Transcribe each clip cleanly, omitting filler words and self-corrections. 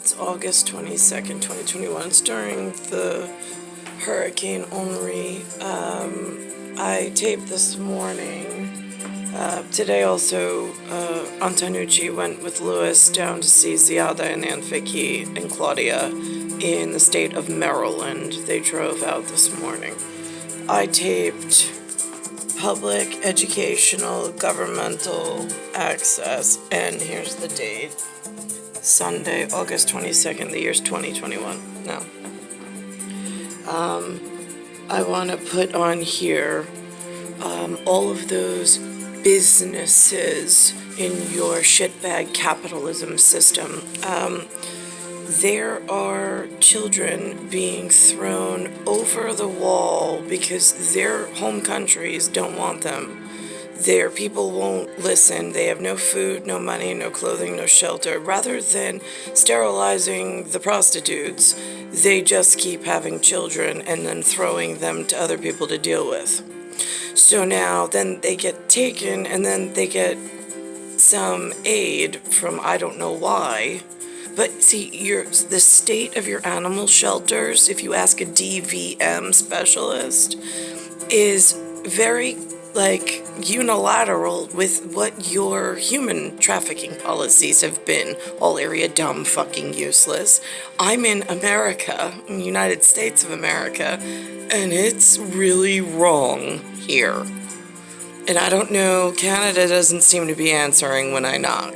It's August 22nd, 2021. It's during the Hurricane Henri. I taped this morning. Today also, Antonucci went with Lewis down to see Ziada and Aunt Vicky and Claudia in the state of Maryland. They drove out this morning. I taped public, educational, governmental access, and here's the date. Sunday, August 22nd, the year's 2021. Now, I want to put on here all of those businesses in your shitbag capitalism system. There are children being thrown over the wall because their home countries don't want them. Their people won't listen. They have no food, no money, no clothing, no shelter. Rather than sterilizing the prostitutes, they just keep having children and then throwing them to other people to deal with. So now, then they get taken and then they get some aid from I don't know why. But see, the state of your animal shelters, if you ask a DVM specialist, is very unilateral with what your human trafficking policies have been. All area dumb, fucking useless. I'm in America, in the United States of America, and it's really wrong here. And I don't know, Canada doesn't seem to be answering when I knock.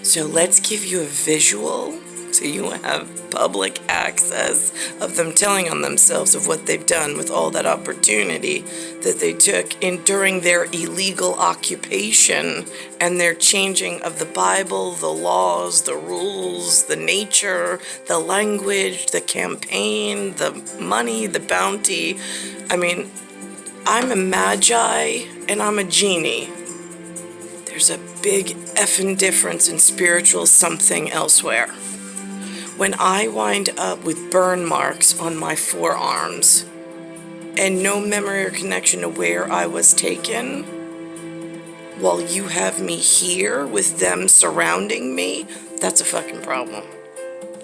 So let's give you a visual so you have public access of them telling on themselves of what they've done with all that opportunity that they took during their illegal occupation and their changing of the Bible, the laws, the rules, the nature, the language, the campaign, the money, the bounty. I mean, I'm a magi and I'm a genie. There's a big effing difference in spiritual something elsewhere. When I wind up with burn marks on my forearms and no memory or connection to where I was taken, while you have me here with them surrounding me, that's a fucking problem.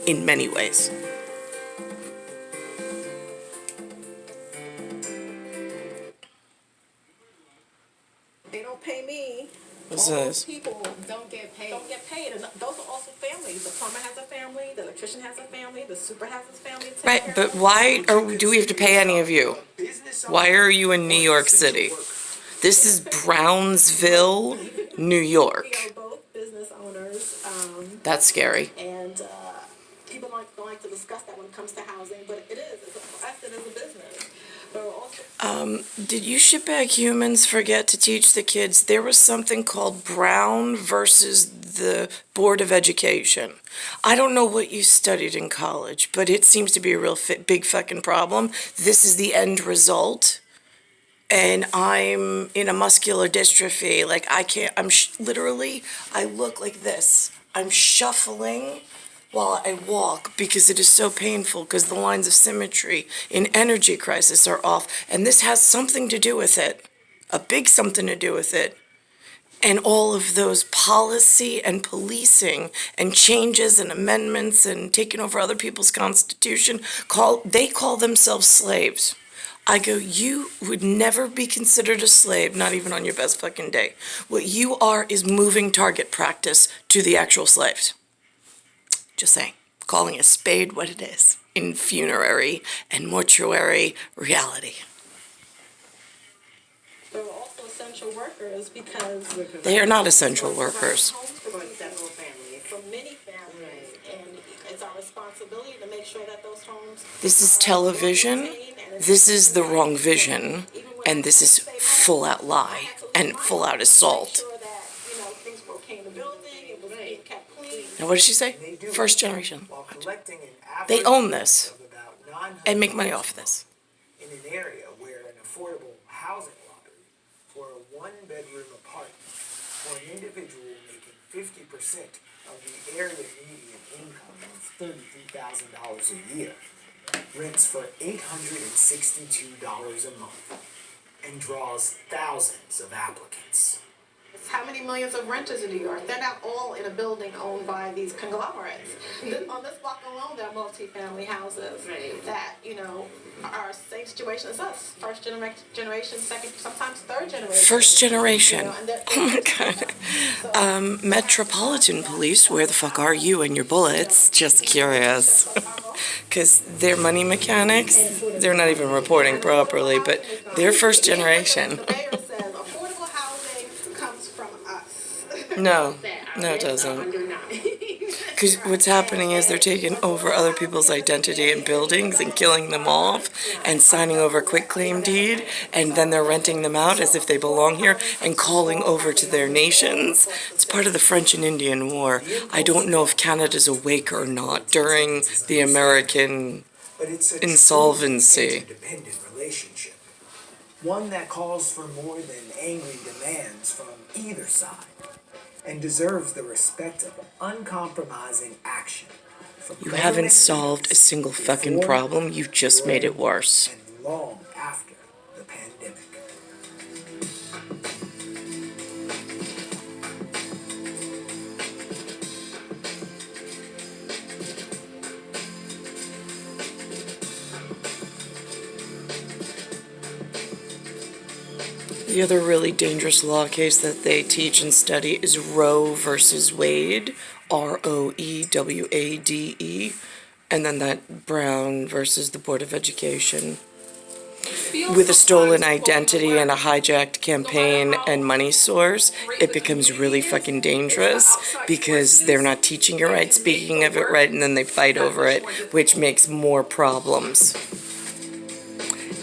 In many ways. They don't pay me. What's All this? those people don't get paid. And those are also families. The plumber has a family. The electrician has a family. The super has his family. To take Right, care but of. why do we have to pay any of you? Why are you in New York City? This is Brownsville, New York. We are both business owners. That's scary. And people don't like to discuss that when it comes to housing, but it is. For us, it is a business. But we're also Did you shitbag humans forget to teach the kids there was something called Brown versus the Board of Education? I don't know what you studied in college, but it seems to be a real big fucking problem. This is the end result. And I'm in a muscular dystrophy. Like I can't, literally, I look like this. I'm shuffling while I walk because it is so painful because the lines of symmetry in energy crisis are off. And this has something to do with it, a big something to do with it. And all of those policy and policing and changes and amendments and taking over other people's constitution, they call themselves slaves. I go, you would never be considered a slave, not even on your best fucking day. What you are is moving target practice to the actual slaves. Just saying, calling a spade what it is in funerary and mortuary reality. They're also essential workers because They are not essential workers. homes for several families, for many families, and it's our responsibility to make sure that those homes. This is television, this is the wrong vision, and this is full out lie and full out assault. Now what did she say? First generation. They own this and make money off of this. In an area where an affordable housing lottery for a one-bedroom apartment for an individual making 50% of the area median income of $33,000 a year rents for $862 a month and draws thousands of applicants. How many millions of renters in New York? They're not all in a building owned by these conglomerates. On this block alone, there are multi-family houses that, you know, are same situation as us. First generation, second, sometimes third generation. First generation. You know, and Oh my God. Metropolitan Police, where the fuck are you and your bullets? Just curious. Because they're money mechanics. They're not even reporting properly, but they're first generation. The mayor says affordable housing comes from us. No, no, it doesn't. Because what's happening is they're taking over other people's identity and buildings and killing them off and signing over a quitclaim deed, and then they're renting them out as if they belong here and calling over to their nations. It's part of the French and Indian War. I don't know if Canada's awake or not during the American insolvency. Interdependent relationship. One that calls for more than angry demands from either side, and deserves the respect of uncompromising action. You haven't solved a single fucking problem, you've just made it worse. And long after the pandemic. The other really dangerous law case that they teach and study is Roe versus Wade, ROEWADE, and then that Brown versus the Board of Education. With a stolen identity and a hijacked campaign and money source, it becomes really fucking dangerous because they're not teaching it right, speaking of it right, and then they fight over it, which makes more problems.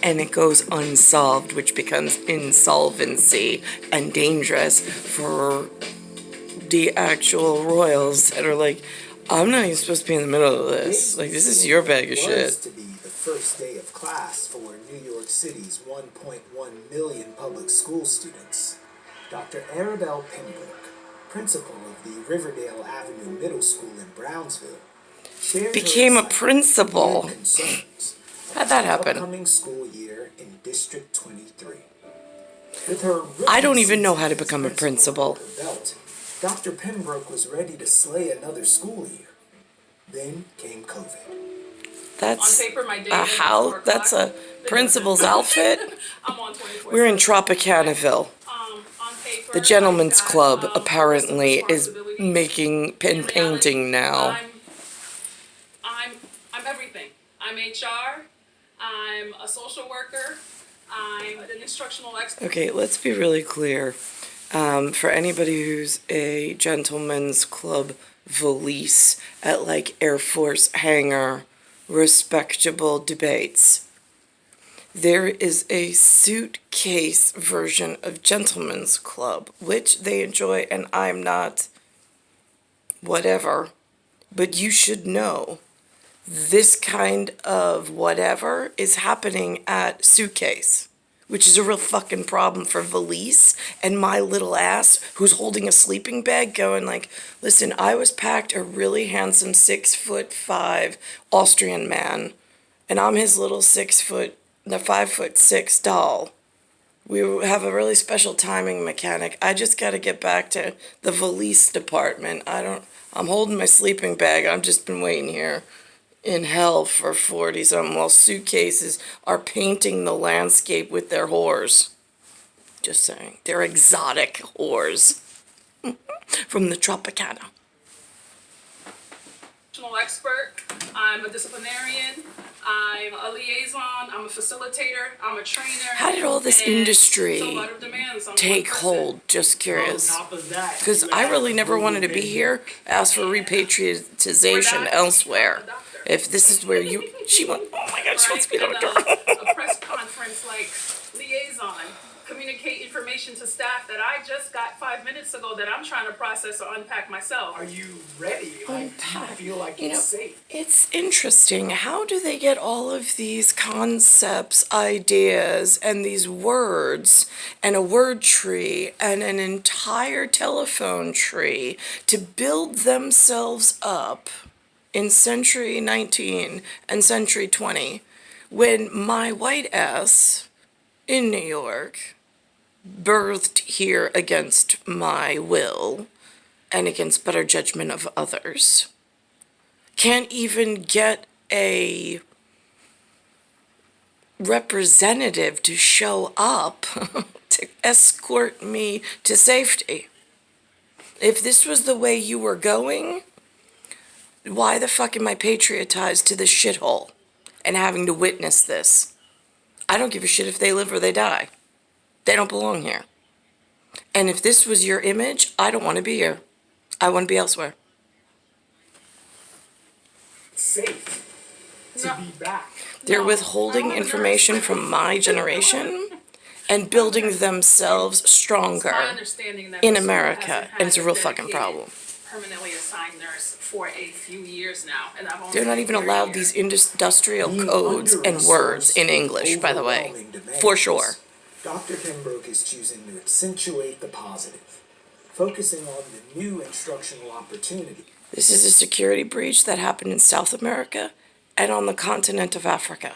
And it goes unsolved, which becomes insolvency and dangerous for the actual royals that are like, I'm not even supposed to be in the middle of this. Like, this is your bag of shit. To be the first day of class for New York City's 1.1 million public school students. Dr. Arabelle Pembroke, principal of the Riverdale Avenue Middle School in Brownsville, shared Became a her principal. concerns. How'd that happen? Upcoming school year in District 23. With her I don't even know how to become a principal principal. under her belt, Dr. Pembroke was ready to slay another school year. Then came COVID. That's that's a principal's outfit. We're in Tropicanaville. The Gentleman's Club apparently is making and painting now. I'm everything. I'm HR. I'm a social worker. I'm an instructional expert. Okay, let's be really clear. For anybody who's a Gentleman's Club valise at like Air Force hangar, respectable debates. There is a suitcase version of Gentleman's Club, which they enjoy, and I'm not whatever, but you should know this kind of whatever is happening at Suitcase, which is a real fucking problem for valise and my little ass who's holding a sleeping bag going like, listen, I was packed a really handsome 6'5" Austrian man, and I'm his little 5'6" doll. We have a really special timing mechanic. I just got to get back to the valise department. I'm holding my sleeping bag. I've just been waiting here in hell for 40-something while Suitcases are painting the landscape with their whores. Just saying. They're exotic whores from the Tropicana. Expert. I'm a disciplinarian. I'm a liaison. I'm a facilitator. I'm a trainer. How did all this industry so a lot of demands on take one person. hold? Just curious. Because I really never wanted to be here. Ask for repatriation elsewhere. If this is where she went, oh my God, she wants to be on a press conference like liaison, communicate information to staff that I just got 5 minutes ago that I'm trying to process or unpack myself. Are you ready? Like, do you feel like it's safe? It's interesting. How do they get all of these concepts, ideas, and these words, and a word tree, and an entire telephone tree to build themselves up in century 19 and century 20, when my white ass in New York birthed here against my will and against better judgment of others, can't even get a representative to show up to escort me to safety. If this was the way you were going, why the fuck am I patriotized to this shithole and having to witness this? I don't give a shit if they live or they die. They don't belong here. And if this was your image, I don't want to be here. I want to be elsewhere. Safe to No. be back. They're No, withholding I don't information from my generation and building themselves It's stronger my understanding that in the school America, hasn't had and it's a real fucking dedicated, problem. permanently assigned nurse for a few years now, and I've only They're not been even here a allowed year. these industrial Being codes and under-resourced words in with English, by the way, overwhelming demands, for sure. Dr. Pembroke is choosing to accentuate the positive, focusing on the new instructional opportunity. This is a security breach that happened in South America and on the continent of Africa.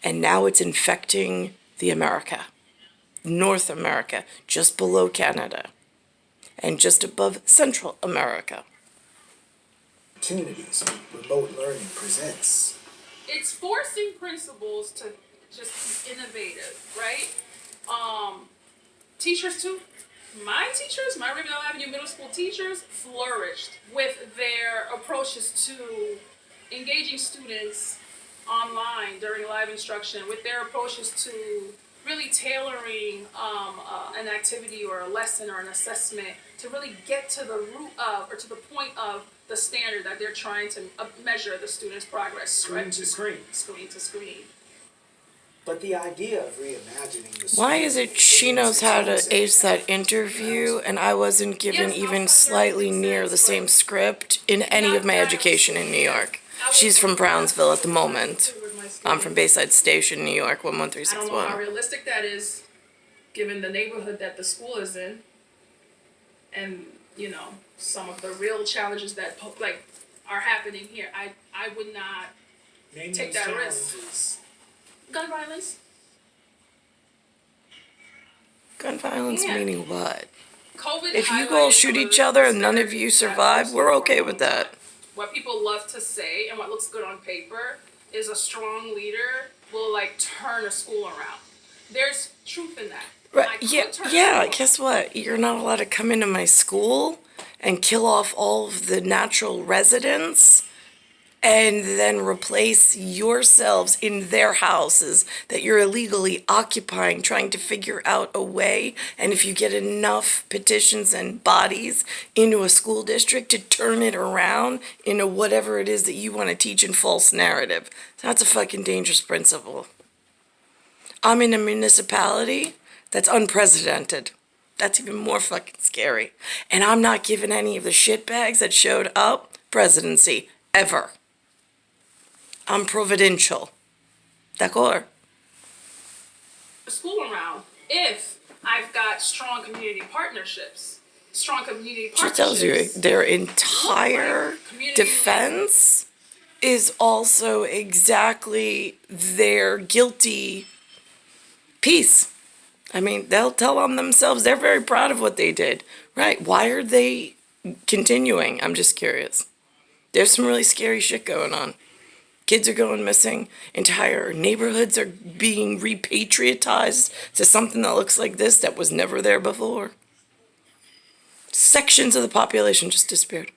And now it's infecting the America, North America, just below Canada, and just above Central America. Opportunities remote learning presents. It's forcing principals to just be innovative, right? Teachers too. My teachers, my Riverdale Avenue Middle School teachers, flourished with their approaches to engaging students online during live instruction, with their approaches to really tailoring an activity or a lesson or an assessment to really get to the root of, or to the point of, the standard that they're trying to measure the student's progress. Screen to screen. Screen to screen. But the idea of reimagining the Why is it she knows how to ace that interview and I wasn't given Yes, even outside slightly your near the sense, same but script in any of my education in New York? She's from Brownsville at the moment. I'm from Bayside Station, New York, I don't know how 11361. realistic that is, given the neighborhood that the school is in, and you know some of the real challenges that are happening here. I would not take that risk. Gun violence. Gun violence Yeah. meaning what? COVID. If you all highlighted shoot some each the other and none of disparities you that survive, persist we're for okay a with long that. time. What people love to say and what looks good on paper is a strong leader will turn a school around. There's truth in that. I Right, could yeah, turn a yeah, school guess what? You're not allowed to come into my school and kill off all of the natural residents and then replace yourselves in their houses that you're illegally occupying, trying to figure out a way. And if you get enough petitions and bodies into a school district to turn it around into whatever it is that you want to teach in false narrative, that's a fucking dangerous principle. I'm in a municipality that's unprecedented. That's even more fucking scary. And I'm not giving any of the shitbags that showed up presidency, ever. I'm providential. D'accord? school around if I've got strong community partnerships. Strong community She partnerships. tells you their entire Community defense is also exactly their guilty piece. I mean, they'll tell on themselves. They're very proud of what they did. Right. Why are they continuing? I'm just curious. There's some really scary shit going on. Kids are going missing. Entire neighborhoods are being repatriatized to something that looks like this that was never there before. Sections of the population just disappeared.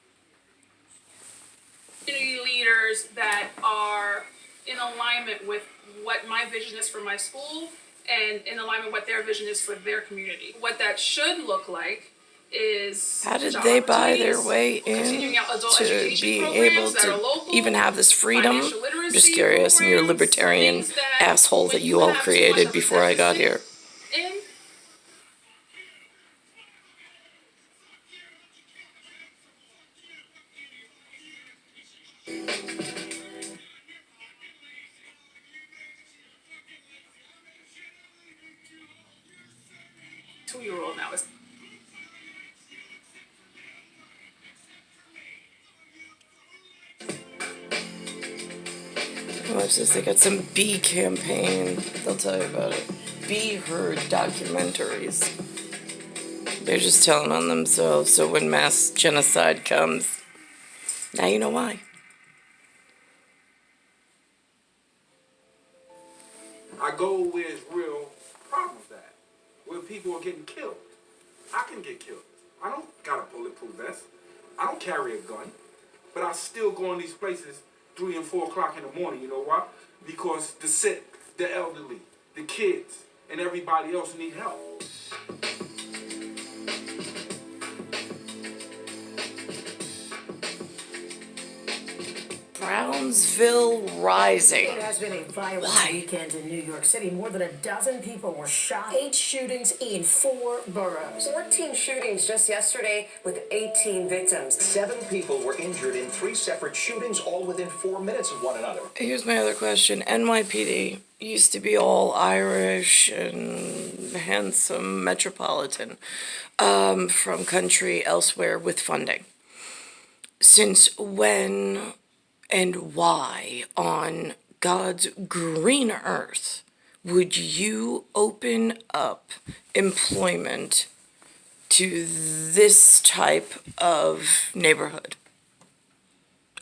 Community leaders that are in alignment with what my vision is for my school and in alignment with what their vision is for their community. What that should look like is How did job they buy their opportunities, way continuing out adult into education being programs able that are to local, even have this freedom? financial literacy I'm just curious, and your programs, libertarian things that asshole when that you all have too much created of a before I got here. deficit in, two-year-old now is Watch this, they got some bee campaign. They'll tell you about it. Bee herd documentaries. They're just telling on themselves, so when mass genocide comes, now you know why. I go where it's real problems at, where people are getting killed. I can get killed. I don't got a bulletproof vest. I don't carry a gun. But I still go in these places 3 and 4 o'clock in the morning. You know why? Because the sick, the elderly, the kids, and everybody else need help. Brownsville Rising. It has been a violent Why? weekend in New York City. More than a dozen people were shot. 8 shootings in 4 boroughs. 14 shootings just yesterday with 18 victims. 7 people were injured in 3 separate shootings, all within 4 minutes of one another. Here's my other question. NYPD used to be all Irish and handsome metropolitan from country elsewhere with funding. Since when and why on God's green earth would you open up employment to this type of neighborhood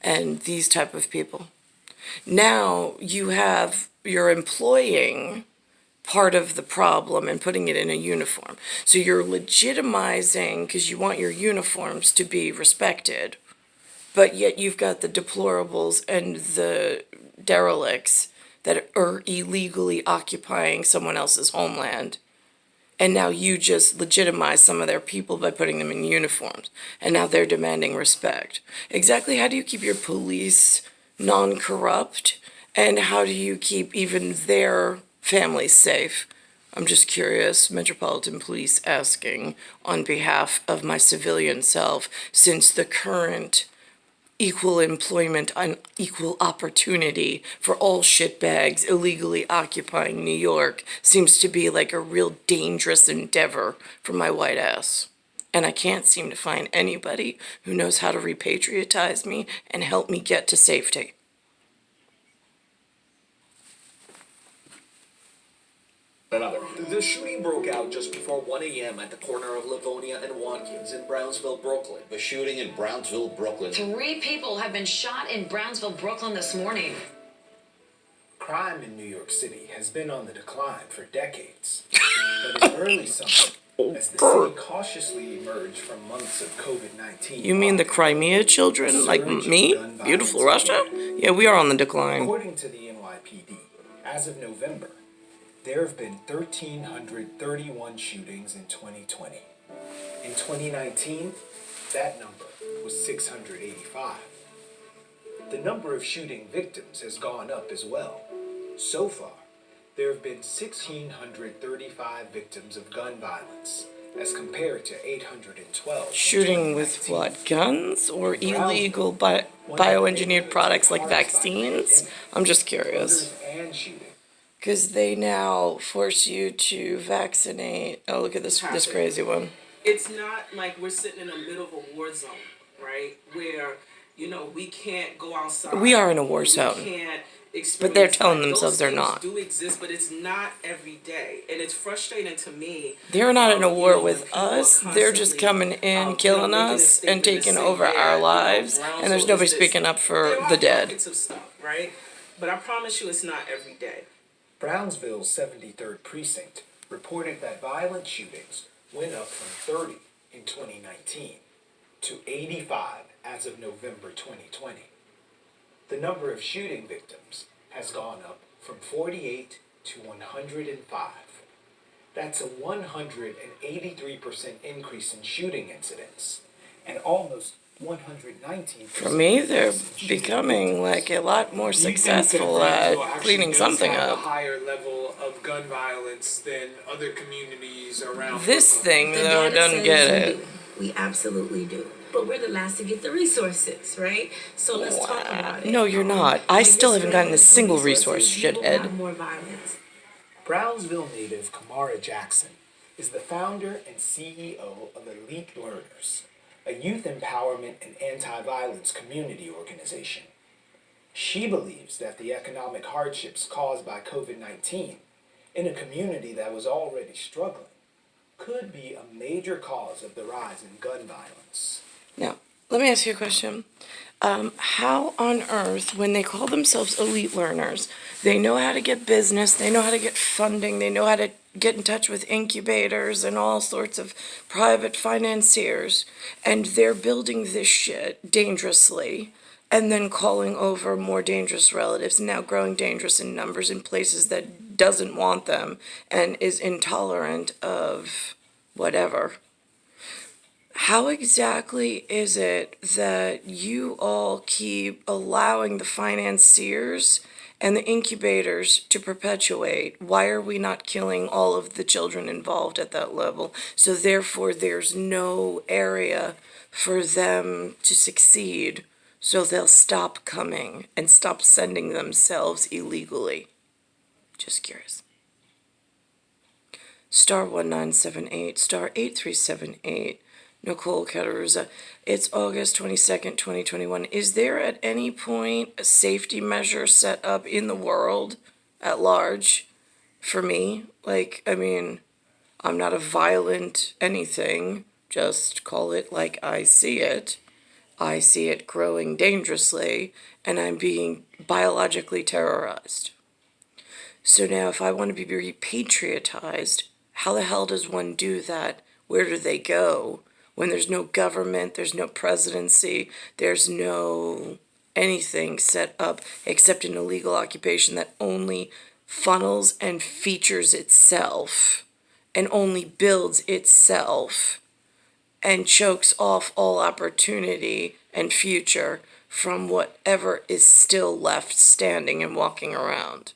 and these type of people? Now you're employing part of the problem and putting it in a uniform. So you're legitimizing, because you want your uniforms to be respected, but yet you've got the deplorables and the derelicts that are illegally occupying someone else's homeland. And now you just legitimize some of their people by putting them in uniforms. And now they're demanding respect. Exactly how do you keep your police non-corrupt? And how do you keep even their families safe? I'm just curious, Metropolitan Police asking on behalf of my civilian self, since the current equal employment and equal opportunity for all shitbags illegally occupying New York seems to be like a real dangerous endeavor for my white ass. And I can't seem to find anybody who knows how to repatriotize me and help me get to safety. Another. The shooting broke out just before 1 a.m. at the corner of Livonia and Watkins in Brownsville, Brooklyn. The shooting in Brownsville, Brooklyn. 3 people have been shot in Brownsville, Brooklyn this morning. Crime in New York City has been on the decline for decades. But in early summer, as the city cautiously emerged from months of COVID-19... You mean the Crimea children, like me? Beautiful Russia? Yeah, we are on the decline. According to the NYPD, as of November, there have been 1,331 shootings in 2020. In 2019, that number was 685. The number of shooting victims has gone up as well. So far, there have been 1,635 victims of gun violence, as compared to 812. Shooting with what, guns or illegal bioengineered products like vaccines? I'm just curious. And shooting. Because they now force you to vaccinate. Oh, look at this crazy one. It's not like we're sitting in the middle of a war zone, right? Where, we can't go outside. We are in a war zone. We can't experience, but they're telling like, themselves they're not. Those things do exist, but it's not every day. And it's frustrating to me. They're not in a war with us. They're just coming in, killing us, and taking over our lives. And there's nobody speaking up for the dead. Of stuff, right? But I promise you it's not every day. Brownsville's 73rd Precinct reported that violent shootings went up from 30 in 2019 to 85 as of November 2020. The number of shooting victims has gone up from 48 to 105. That's a 183% increase in shooting incidents, and almost 119%. For me, they're becoming like a lot more successful at cleaning something up. A higher level of gun violence than other communities around. This thing, though, doesn't get it. We absolutely do. But we're the last to get the resources, right? So let's talk about it. No, you're not. I still haven't gotten a single resource, shithead. More violence. Brownsville native Kamara Jackson is the founder and CEO of Elite Learners, a youth empowerment and anti-violence community organization. She believes that the economic hardships caused by COVID-19 in a community that was already struggling could be a major cause of the rise in gun violence. Now, let me ask you a question. How on earth, when they call themselves elite learners, they know how to get business, they know how to get funding, they know how to get in touch with incubators and all sorts of private financiers, and they're building this shit dangerously, and then calling over more dangerous relatives, now growing dangerous in numbers in places that doesn't want them and is intolerant of whatever. How exactly is it that you all keep allowing the financiers and the incubators to perpetuate? Why are we not killing all of the children involved at that level? So therefore, there's no area for them to succeed. So they'll stop coming and stop sending themselves illegally. Just curious. Star 1978, star 8378. Nicole, Cattaruzza. It's August 22nd, 2021. Is there at any point a safety measure set up in the world at large for me? Like, I mean, I'm not a violent anything. Just call it like I see it. I see it growing dangerously, and I'm being biologically terrorized. So now if I want to be repatriatized, how the hell does one do that? Where do they go? When there's no government, there's no presidency, there's no anything set up except an illegal occupation that only funnels and features itself and only builds itself and chokes off all opportunity and future from whatever is still left standing and walking around.